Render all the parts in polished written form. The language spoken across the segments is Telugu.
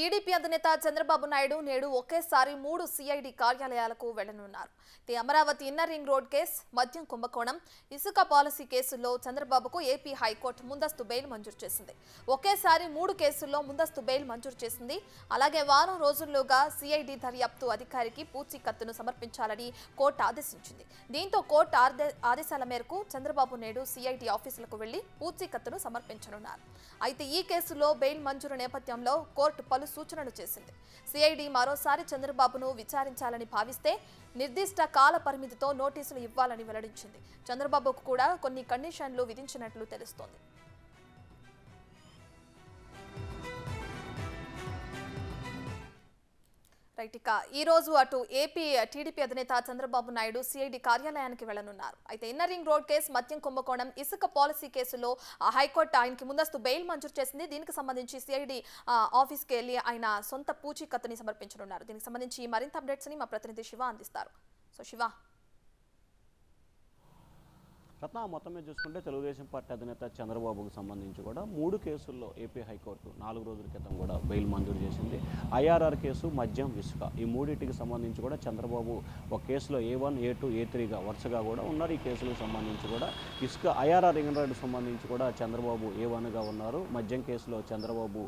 టీడీపీ అధినేత చంద్రబాబు నాయుడు నేడు ఒకేసారి 3 సిఐడి కార్యాలయాలకు వెళ్లనున్నారు. Amaravati inner ring road case, మద్యం కుంభకోణం, ఇసుక పాలసీ కేసుల్లో చంద్రబాబుకు ఏపీ హైకోర్టు ముందస్తు బెయిల్ మంజూరు చేసింది. ఒకేసారి 3 కేసుల్లో ముందస్తు బెయిల్ మంజూరు చేసింది. అలాగే వారం రోజుల్లోగా సిఐడి దర్యాప్తు అధికారికి పూచీకత్తును సమర్పించాలని కోర్టు ఆదేశించింది. దీంతో కోర్టు ఆదేశాల మేరకు చంద్రబాబు నేడు సిఐడి ఆఫీసులకు వెళ్లి పూచీకత్తును సమర్పించనున్నారు. అయితే ఈ కేసులో బెయిల్ మంజూరు నేపథ్యంలో కోర్టు పలు సూచనలు చేసింది. సిఐడి మరోసారి చంద్రబాబును విచారించాలని భావిస్తే నిర్దిష్ట కాల పరిమితితో నోటీసులు ఇవ్వాలని వెల్లడించింది. చంద్రబాబుకు కూడా కొన్ని కండిషన్లు విధించినట్లు తెలుస్తోంది. రైట్, ఈ రోజు అటు ఏపీ టీడీపీ అధినేత చంద్రబాబు నాయుడు సిఐడి కార్యాలయానికి వెళ్లనున్నారు. అయితే ఇన్నర్ రింగ్ రోడ్ కేసు, మద్యం కుంభకోణం, ఇసుక పాలసీ కేసులో హైకోర్టు ఆయనకి ముందస్తు బెయిల్ మంజూరు చేసింది. దీనికి సంబంధించి సిఐడి ఆఫీస్కి వెళ్లి ఆయన సొంత పూచీకత్తుని సమర్పించనున్నారు. దీనికి సంబంధించి మరింత అప్డేట్స్ ని మా ప్రతినిధి శివ అందిస్తారు. సో శివ, రత్న, మొత్తం మీద చూసుకుంటే తెలుగుదేశం పార్టీ అధినేత చంద్రబాబుకు సంబంధించి కూడా 3 కేసుల్లో ఏపీ హైకోర్టు 4 రోజుల క్రితం కూడా బెయిల్ మంజూరు చేసింది. ఐఆర్ఆర్ కేసు, మద్యం, ఇసుక ఈ మూడింటికి సంబంధించి కూడా చంద్రబాబు ఒక కేసులో A1, A2, A3గా వరుసగా కూడా ఉన్నారు. ఈ కేసులకు సంబంధించి కూడా ఇసుక ఐఆర్ఆర్ రింగ్ రోడ్డుకు సంబంధించి కూడా చంద్రబాబు A1గా ఉన్నారు. మద్యం కేసులో చంద్రబాబు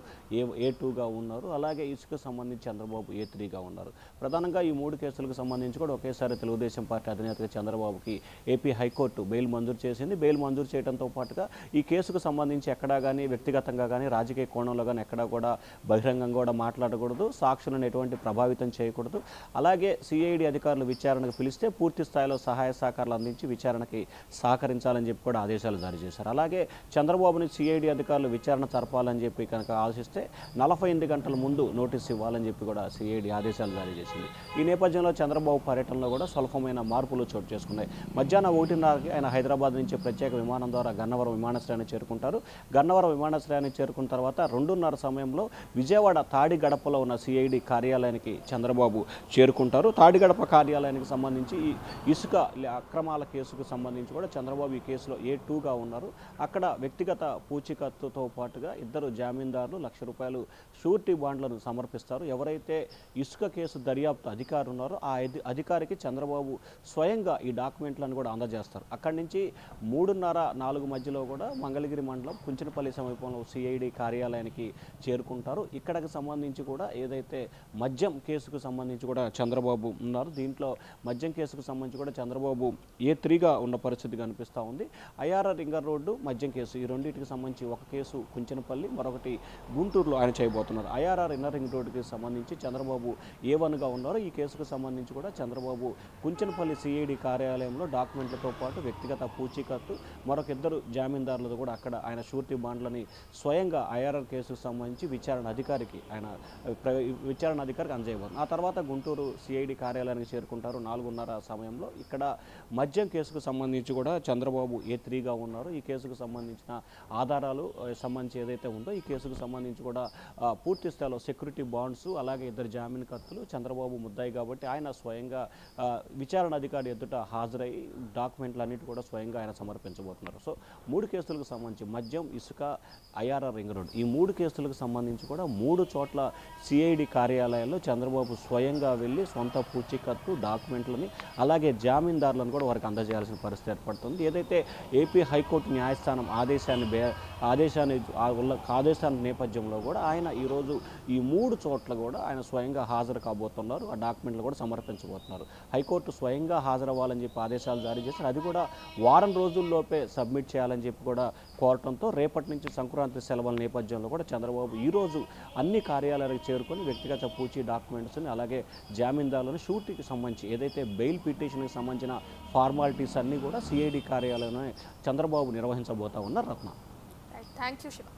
A2గా ఉన్నారు. అలాగే ఇసుక సంబంధించి చంద్రబాబు A3గా ఉన్నారు. ప్రధానంగా ఈ 3 కేసులకు సంబంధించి కూడా ఒకేసారి తెలుగుదేశం పార్టీ అధినేత చంద్రబాబుకి ఏపీ హైకోర్టు బెయిల్ మంజూరు చేసింది. బెయిల్ మంజూరు చేయడంతో పాటుగా ఈ కేసుకు సంబంధించి ఎక్కడా కానీ వ్యక్తిగతంగా కానీ రాజకీయ కోణంలో కానీ ఎక్కడా కూడా బహిరంగంగా కూడా మాట్లాడకూడదు, సాక్షులను ఎటువంటి ప్రభావితం చేయకూడదు. అలాగే సిఐడి అధికారులు విచారణకు పిలిస్తే పూర్తి స్థాయిలో సహాయ సహకారాలు అందించి విచారణకి సహకరించాలని చెప్పి కూడా ఆదేశాలు జారీ చేశారు. అలాగే చంద్రబాబుని సిఐడి అధికారులు విచారణ జరపాలని చెప్పి కనుక ఆలోచిస్తే 48 గంటల ముందు నోటీసు ఇవ్వాలని చెప్పి కూడా సిఐడి ఆదేశాలు జారీ చేసింది. ఈ నేపథ్యంలో చంద్రబాబు పర్యటనలో కూడా స్వల్పమైన మార్పులు చోటు చేసుకున్నాయి. మధ్యాహ్నం 1:30కి ఆయన హైదరాబాద్ నుంచి ప్రత్యేక విమానం ద్వారా గన్నవరం విమానాశ్రయాన్ని చేరుకుంటారు. గన్నవరం విమానాశ్రయాన్ని చేరుకున్న తర్వాత 2:30 సమయంలో విజయవాడ తాడిగడపలో ఉన్న సిఐడి కార్యాలయానికి చంద్రబాబు చేరుకుంటారు. తాడిగడప కార్యాలయానికి సంబంధించి ఈ ఇసుక అక్రమాల కేసుకు సంబంధించి కూడా చంద్రబాబు ఈ కేసులో A2గా ఉన్నారు. అక్కడ వ్యక్తిగత పూచీకత్తుతో పాటుగా 2 జామీందారులు ₹1,00,000 షూరిటీ బాండ్లను సమర్పిస్తారు. ఎవరైతే ఇసుక కేసు దర్యాప్తు అధికారి ఉన్నారో ఆ అధికారికి చంద్రబాబు స్వయంగా ఈ డాక్యుమెంట్లను కూడా అందజేస్తారు. అక్కడి నుంచి 3:30-4 మధ్యలో కూడా మంగళగిరి మండలం కుంచనపల్లి సమీపంలో సిఐడి కార్యాలయానికి చేరుకుంటారు. ఇక్కడికి సంబంధించి కూడా ఏదైతే మద్యం కేసుకు సంబంధించి కూడా చంద్రబాబు ఉన్నారు. దీంట్లో మద్యం కేసుకు సంబంధించి కూడా చంద్రబాబు A3గా ఉన్న పరిస్థితి కనిపిస్తూ ఉంది. ఐఆర్ఆర్ రింగర్ రోడ్డు, మద్యం కేసు ఈ రెండింటికి సంబంధించి ఒక కేసు కుంచనపల్లి, మరొకటి గుంటూరులో ఆయన చేయబోతున్నారు. ఐఆర్ఆర్ ఇన్నర్ రింగ్ రోడ్డుకి సంబంధించి చంద్రబాబు A1గా ఉన్నారు. ఈ కేసుకు సంబంధించి కూడా చంద్రబాబు కుంచనపల్లి సిఐడి కార్యాలయంలో డాక్యుమెంట్లతో పాటు వ్యక్తిగత పూచీకత్తు, మరొక 2 జామీందారులతో కూడా అక్కడ ఆయన షూరిటీ బాండ్లని స్వయంగా ఐఆర్ఆర్ కేసుకు సంబంధించి విచారణ అధికారికి అందజేయబోతున్నారు. ఆ తర్వాత గుంటూరు సిఐడి కార్యాలయానికి చేరుకుంటారు 4:30 సమయంలో. ఇక్కడ మద్యం కేసుకు సంబంధించి కూడా చంద్రబాబు A3గా ఉన్నారు. ఈ కేసుకు సంబంధించిన ఆధారాలు సంబంధించి ఏదైతే ఉందో ఈ కేసుకు సంబంధించి కూడా పూర్తి స్థాయిలో సెక్యూరిటీ బాండ్స్, అలాగే 2 జామీన్ కత్తులు, చంద్రబాబు ముద్దాయి కాబట్టి ఆయన స్వయంగా విచారణ అధికారి ఎదుట హాజరై డాక్యుమెంట్లన్నిటి కూడా స్వయంగా ఆయన సమర్పించబోతున్నారు. సో 3 కేసులకు సంబంధించి మద్యం, ఇసుక, ఐఆర్ఆర్ రింగ్ రోడ్ ఈ 3 కేసులకు సంబంధించి కూడా 3 చోట్ల సిఐడి కార్యాలయాల్లో చంద్రబాబు స్వయంగా వెళ్ళి సొంత పూచీకత్తు, డాక్యుమెంట్లని, అలాగే జామీందారులను కూడా వారికి అందజేయాల్సిన పరిస్థితి ఏర్పడుతుంది. ఏదైతే ఏపీ హైకోర్టు న్యాయస్థానం ఆదేశాన్ని నేపథ్యంలో కూడా ఆయన ఈరోజు ఈ 3 చోట్ల కూడా ఆయన స్వయంగా హాజరు కాబోతున్నారు. ఆ డాక్యుమెంట్లు కూడా సమర్పించబోతున్నారు. హైకోర్టు స్వయంగా హాజరవ్వాలని చెప్పి ఆదేశాలు జారీ చేశారు. అది కూడా వారం రోజుల్లోపే సబ్మిట్ చేయాలని చెప్పి కూడా కోరటంతో రేపటి నుంచి సంక్రాంతి సెలవుల నేపథ్యంలో కూడా చంద్రబాబు ఈరోజు అన్ని కార్యాలయాలకు చేరుకొని వ్యక్తిగత పూచీ డాక్యుమెంట్స్ని, అలాగే జామీందారులను, షూరిటీకి సంబంధించి ఏదైతే బెయిల్ పిటిషన్కి సంబంధించిన ఫార్మాలిటీస్ అన్నీ కూడా సిఐడి కార్యాలయంలో చంద్రబాబు నిర్వహించబోతా ఉన్నారు. రత్న, థ్యాంక్ యూ శివ.